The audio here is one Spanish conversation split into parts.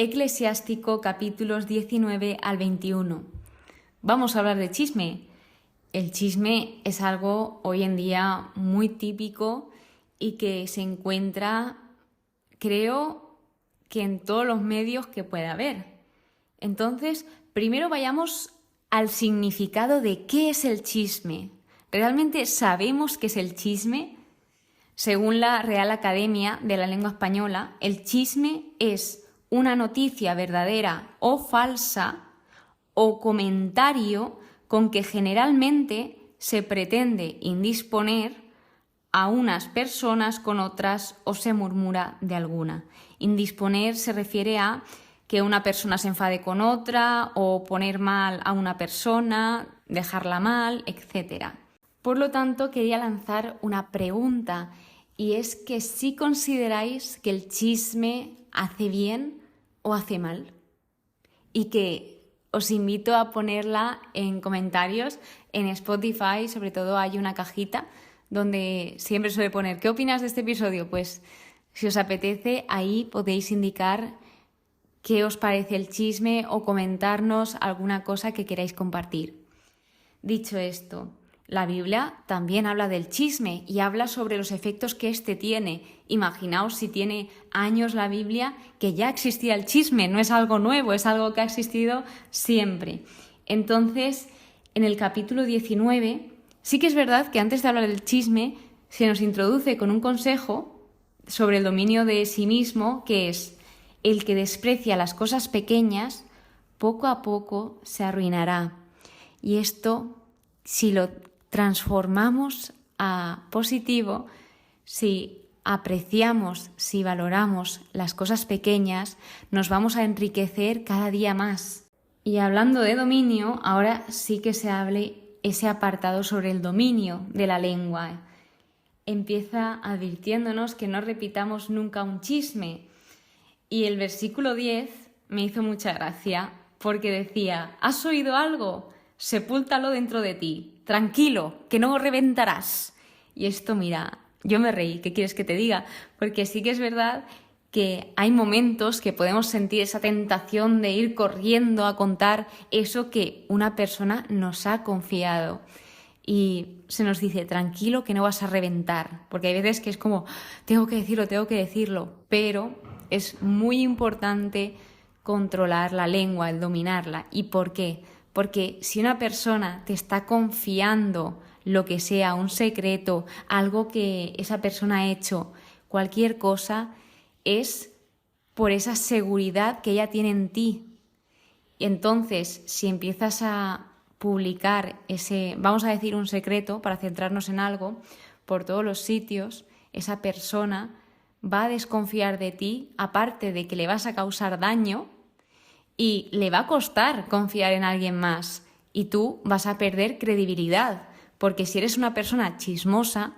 Eclesiástico capítulos 19 al 21. Vamos a hablar de chisme. El chisme es algo hoy en día muy típico y que se encuentra, creo, que en todos los medios que pueda haber. Entonces, primero vayamos al significado de qué es el chisme. ¿Realmente sabemos qué es el chisme? Según la Real Academia de la Lengua Española, el chisme es una noticia verdadera o falsa o comentario con que generalmente se pretende indisponer a unas personas con otras o se murmura de alguna. Indisponer se refiere a que una persona se enfade con otra o poner mal a una persona, dejarla mal, etc. Por lo tanto, quería lanzar una pregunta y es que si consideráis que el chisme hace bien o hace mal y que os invito a ponerla en comentarios en Spotify. Sobre todo hay una cajita donde siempre suele poner ¿qué opinas de este episodio? Pues si os apetece ahí podéis indicar qué os parece el chisme o comentarnos alguna cosa que queráis compartir. Dicho esto, la Biblia también habla del chisme y habla sobre los efectos que éste tiene. Imaginaos si tiene años la Biblia que ya existía el chisme, no es algo nuevo, es algo que ha existido siempre. Entonces, en el capítulo 19, sí que es verdad que antes de hablar del chisme se nos introduce con un consejo sobre el dominio de sí mismo, que es: el que desprecia las cosas pequeñas, poco a poco se arruinará. Y esto, si lo transformamos a positivo, si apreciamos, si valoramos las cosas pequeñas, nos vamos a enriquecer cada día más. Y hablando de dominio, ahora sí que se hable ese apartado sobre el dominio de la lengua. Empieza advirtiéndonos que no repitamos nunca un chisme. Y el versículo 10 me hizo mucha gracia porque decía: ¿has oído algo? Sepúltalo dentro de ti, tranquilo, que no reventarás. Y esto, mira, yo me reí, ¿qué quieres que te diga? Porque sí que es verdad que hay momentos que podemos sentir esa tentación de ir corriendo a contar eso que una persona nos ha confiado. Y se nos dice, tranquilo, que no vas a reventar. Porque hay veces que es como, tengo que decirlo. Pero es muy importante controlar la lengua, el dominarla. ¿Y por qué? Porque si una persona te está confiando lo que sea, un secreto, algo que esa persona ha hecho, cualquier cosa, es por esa seguridad que ella tiene en ti. Y entonces, si empiezas a publicar ese, vamos a decir, un secreto, para centrarnos en algo, por todos los sitios, esa persona va a desconfiar de ti, aparte de que le vas a causar daño, y le va a costar confiar en alguien más y tú vas a perder credibilidad, porque si eres una persona chismosa,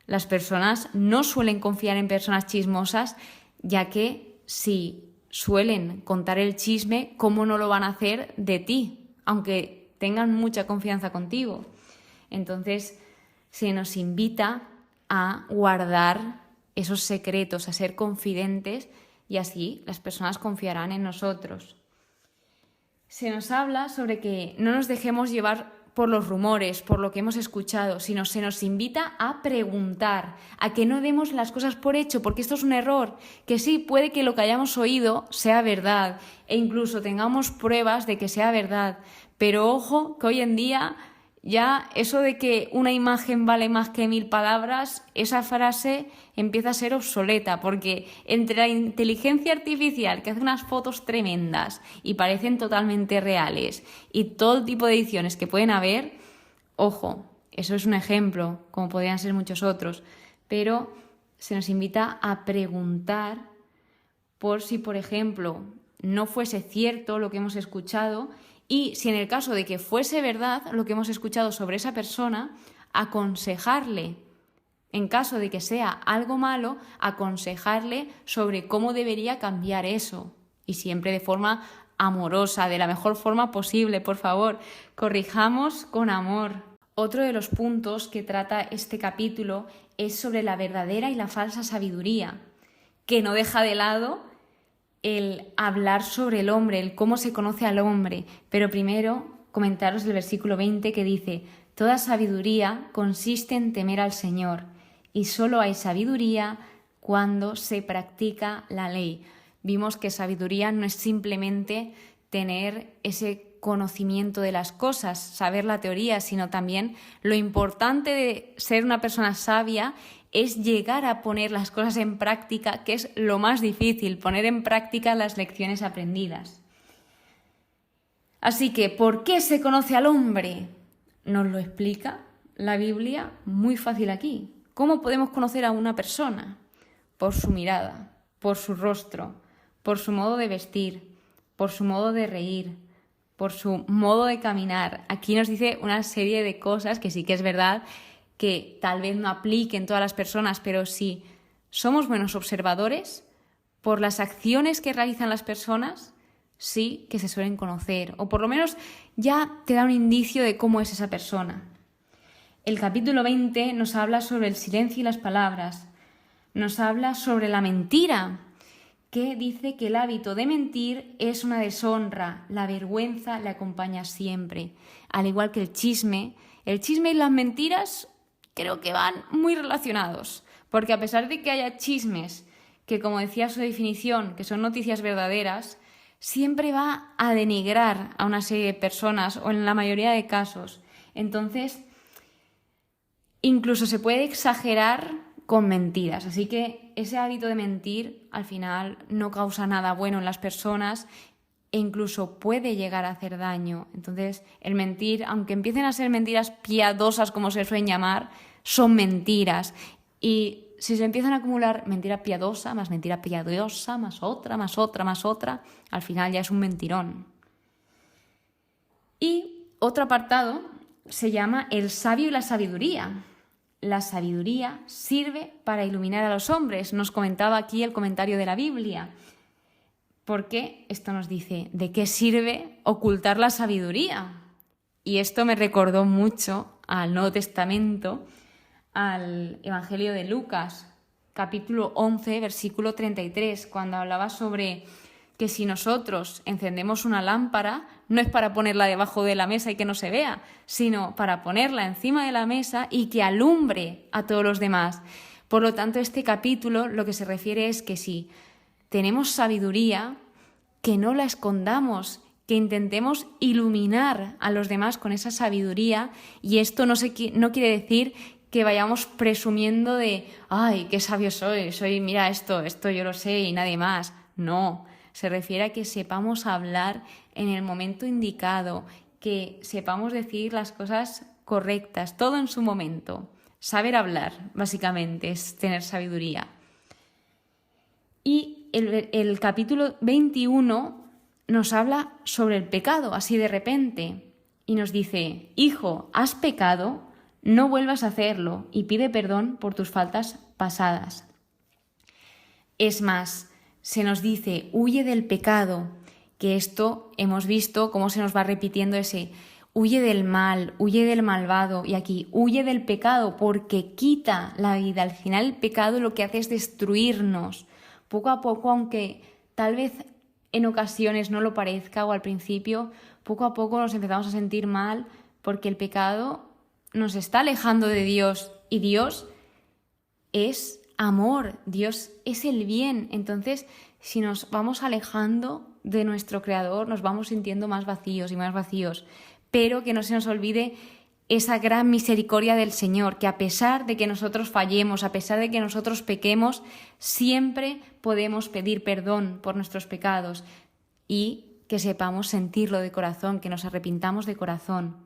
las personas no suelen confiar en personas chismosas, ya que si suelen contar el chisme, ¿cómo no lo van a hacer de ti? Aunque tengan mucha confianza contigo. Entonces, se nos invita a guardar esos secretos, a ser confidentes, y así las personas confiarán en nosotros. Se nos habla sobre que no nos dejemos llevar por los rumores, por lo que hemos escuchado, sino se nos invita a preguntar, a que no demos las cosas por hecho, porque esto es un error, que sí, puede que lo que hayamos oído sea verdad e incluso tengamos pruebas de que sea verdad, pero ojo que hoy en día ya eso de que una imagen vale más que 1000 palabras, esa frase empieza a ser obsoleta, porque entre la inteligencia artificial que hace unas fotos tremendas y parecen totalmente reales y todo tipo de ediciones que pueden haber, ojo, eso es un ejemplo, como podrían ser muchos otros, pero se nos invita a preguntar por si, por ejemplo, no fuese cierto lo que hemos escuchado. Y si en el caso de que fuese verdad lo que hemos escuchado sobre esa persona, aconsejarle, en caso de que sea algo malo, aconsejarle sobre cómo debería cambiar eso. Y siempre de forma amorosa, de la mejor forma posible, por favor. Corrijamos con amor. Otro de los puntos que trata este capítulo es sobre la verdadera y la falsa sabiduría, que no deja de lado el hablar sobre el hombre, el cómo se conoce al hombre. Pero primero comentaros el versículo 20 que dice: toda sabiduría consiste en temer al Señor, y solo hay sabiduría cuando se practica la ley. Vimos que sabiduría no es simplemente tener ese conocimiento de las cosas, saber la teoría, sino también lo importante de ser una persona sabia es llegar a poner las cosas en práctica, que es lo más difícil, poner en práctica las lecciones aprendidas. Así que, ¿por qué se conoce al hombre? Nos lo explica la Biblia muy fácil aquí. ¿Cómo podemos conocer a una persona? Por su mirada, por su rostro, por su modo de vestir, por su modo de reír, por su modo de caminar. Aquí nos dice una serie de cosas que sí que es verdad que tal vez no apliquen todas las personas, pero si somos buenos observadores, por las acciones que realizan las personas, sí que se suelen conocer, o por lo menos ya te da un indicio de cómo es esa persona. El capítulo 20 nos habla sobre el silencio y las palabras, nos habla sobre la mentira, que dice que el hábito de mentir es una deshonra, la vergüenza le acompaña siempre, al igual que el chisme y las mentiras creo que van muy relacionados, porque a pesar de que haya chismes, que como decía su definición, que son noticias verdaderas, siempre va a denigrar a una serie de personas o en la mayoría de casos. Entonces, incluso se puede exagerar con mentiras. Así que ese hábito de mentir al final no causa nada bueno en las personas e incluso puede llegar a hacer daño. Entonces, el mentir, aunque empiecen a ser mentiras piadosas, como se suelen llamar, son mentiras. Y si se empiezan a acumular mentira piadosa, más otra, al final ya es un mentirón. Y otro apartado se llama el sabio y la sabiduría. La sabiduría sirve para iluminar a los hombres. Nos comentaba aquí el comentario de la Biblia. Porque esto nos dice, ¿de qué sirve ocultar la sabiduría? Y esto me recordó mucho al Nuevo Testamento, al Evangelio de Lucas, capítulo 11, versículo 33, cuando hablaba sobre que si nosotros encendemos una lámpara, no es para ponerla debajo de la mesa y que no se vea, sino para ponerla encima de la mesa y que alumbre a todos los demás. Por lo tanto, este capítulo lo que se refiere es que si tenemos sabiduría, que no la escondamos, que intentemos iluminar a los demás con esa sabiduría, y esto no quiere decir que vayamos presumiendo de ¡ay, qué sabio soy, mira esto yo lo sé y nadie más! No, se refiere a que sepamos hablar en el momento indicado, que sepamos decir las cosas correctas, todo en su momento. Saber hablar, básicamente, es tener sabiduría. Y el capítulo 21 nos habla sobre el pecado, así de repente, y nos dice: hijo, has pecado, no vuelvas a hacerlo y pide perdón por tus faltas pasadas. Es más, se nos dice: huye del pecado, que esto hemos visto cómo se nos va repitiendo ese huye del mal, huye del malvado, y aquí huye del pecado porque quita la vida. Al final el pecado lo que hace es destruirnos. Poco a poco, aunque tal vez en ocasiones no lo parezca o al principio, poco a poco nos empezamos a sentir mal porque el pecado nos está alejando de Dios y Dios es amor, Dios es el bien. Entonces, si nos vamos alejando de nuestro Creador, nos vamos sintiendo más vacíos y más vacíos. Pero que no se nos olvide esa gran misericordia del Señor, que a pesar de que nosotros fallemos, a pesar de que nosotros pequemos, siempre podemos pedir perdón por nuestros pecados y que sepamos sentirlo de corazón, que nos arrepintamos de corazón.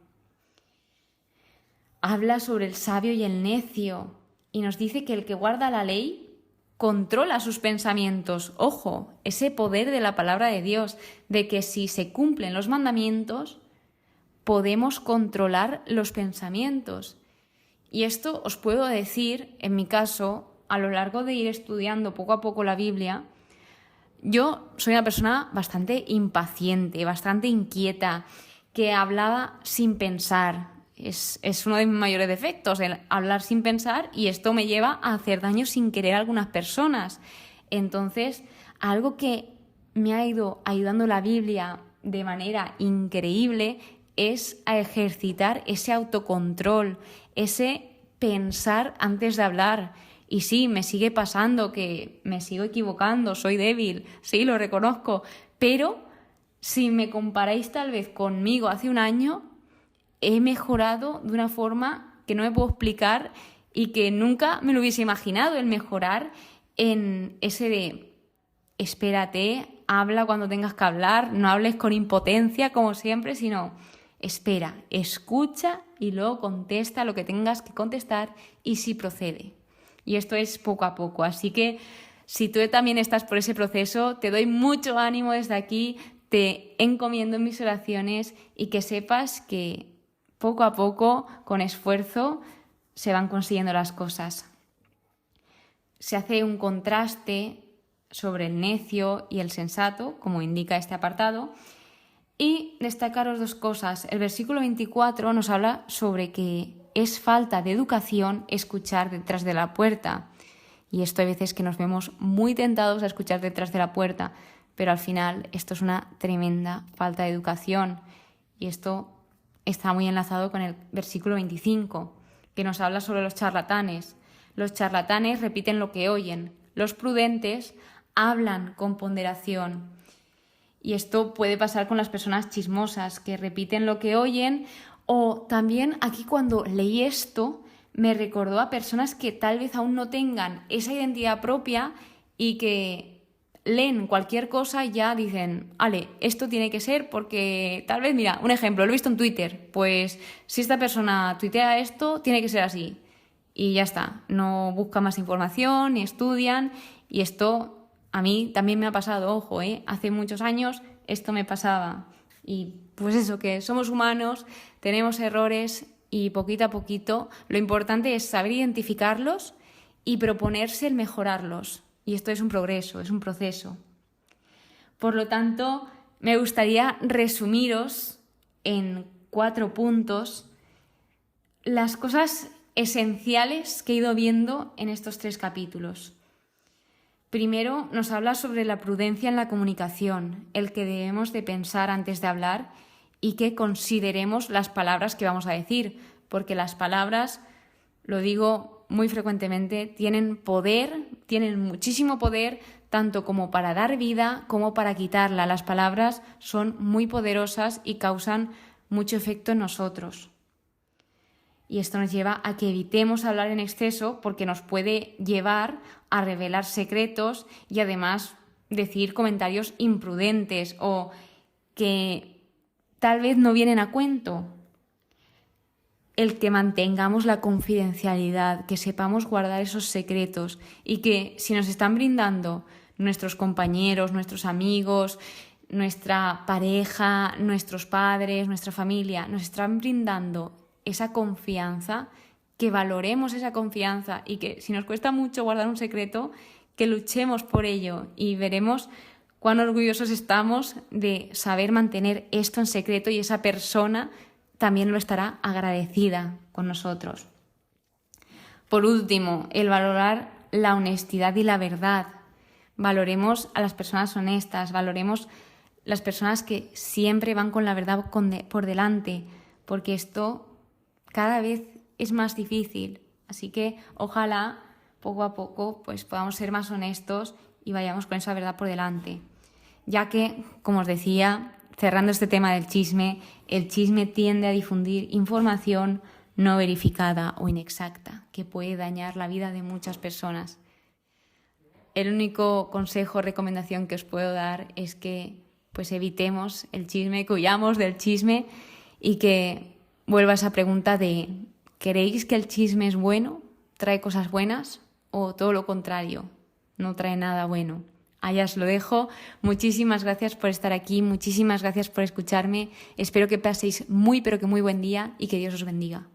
Habla sobre el sabio y el necio y nos dice que el que guarda la ley controla sus pensamientos. Ojo, ese poder de la palabra de Dios, de que si se cumplen los mandamientos, podemos controlar los pensamientos. Y esto os puedo decir, en mi caso, a lo largo de ir estudiando poco a poco la Biblia, yo soy una persona bastante impaciente, bastante inquieta, que hablaba sin pensar. Es uno de mis mayores defectos, el hablar sin pensar, y esto me lleva a hacer daño sin querer a algunas personas. Entonces, algo que me ha ido ayudando la Biblia de manera increíble es a ejercitar ese autocontrol, ese pensar antes de hablar. Y sí, me sigue pasando que me sigo equivocando, soy débil, sí, lo reconozco, pero si me comparáis tal vez conmigo hace un año, he mejorado de una forma que no me puedo explicar y que nunca me lo hubiese imaginado, el mejorar en ese de espérate, habla cuando tengas que hablar, no hables con impotencia como siempre, sino espera, escucha y luego contesta lo que tengas que contestar y sí procede. Y esto es poco a poco, así que si tú también estás por ese proceso, te doy mucho ánimo desde aquí, te encomiendo en mis oraciones y que sepas que poco a poco, con esfuerzo, se van consiguiendo las cosas. Se hace un contraste sobre el necio y el sensato, como indica este apartado, y destacaros dos cosas. El versículo 24 nos habla sobre que es falta de educación escuchar detrás de la puerta. Y esto hay veces que nos vemos muy tentados a escuchar detrás de la puerta, pero al final esto es una tremenda falta de educación. Y esto está muy enlazado con el versículo 25, que nos habla sobre los charlatanes. Los charlatanes repiten lo que oyen, los prudentes hablan con ponderación. Y esto puede pasar con las personas chismosas, que repiten lo que oyen, o también aquí cuando leí esto me recordó a personas que tal vez aún no tengan esa identidad propia y que leen cualquier cosa y ya dicen, vale, esto tiene que ser porque tal vez, mira, un ejemplo, lo he visto en Twitter, pues si esta persona tuitea esto, tiene que ser así. Y ya está, no buscan más información ni estudian y esto a mí también me ha pasado, ojo, hace muchos años esto me pasaba. Y pues eso, que somos humanos, tenemos errores y poquito a poquito lo importante es saber identificarlos y proponerse el mejorarlos. Y esto es un progreso, es un proceso. Por lo tanto, me gustaría resumiros en 4 puntos las cosas esenciales que he ido viendo en estos 3 capítulos. Primero, nos habla sobre la prudencia en la comunicación, el que debemos de pensar antes de hablar y que consideremos las palabras que vamos a decir, porque las palabras, lo digo muy frecuentemente, tienen poder, tienen muchísimo poder, tanto como para dar vida como para quitarla. Las palabras son muy poderosas y causan mucho efecto en nosotros. Y esto nos lleva a que evitemos hablar en exceso porque nos puede llevar a revelar secretos y además decir comentarios imprudentes o que tal vez no vienen a cuento. El que mantengamos la confidencialidad, que sepamos guardar esos secretos y que si nos están brindando nuestros compañeros, nuestros amigos, nuestra pareja, nuestros padres, nuestra familia, nos están brindando esa confianza, que valoremos esa confianza y que si nos cuesta mucho guardar un secreto, que luchemos por ello y veremos cuán orgullosos estamos de saber mantener esto en secreto y esa persona también lo estará agradecida con nosotros. Por último, el valorar la honestidad y la verdad. Valoremos a las personas honestas, valoremos las personas que siempre van con la verdad por delante, porque esto cada vez es más difícil, así que ojalá poco a poco pues podamos ser más honestos y vayamos con esa verdad por delante. Ya que, como os decía, cerrando este tema del chisme, el chisme tiende a difundir información no verificada o inexacta, que puede dañar la vida de muchas personas. El único consejo o recomendación que os puedo dar es que pues evitemos el chisme, que huyamos del chisme y que vuelva a esa pregunta de ¿queréis que el chisme es bueno? ¿Trae cosas buenas? ¿O todo lo contrario? No trae nada bueno. Allá os lo dejo. Muchísimas gracias por estar aquí, muchísimas gracias por escucharme. Espero que paséis muy pero que muy buen día y que Dios os bendiga.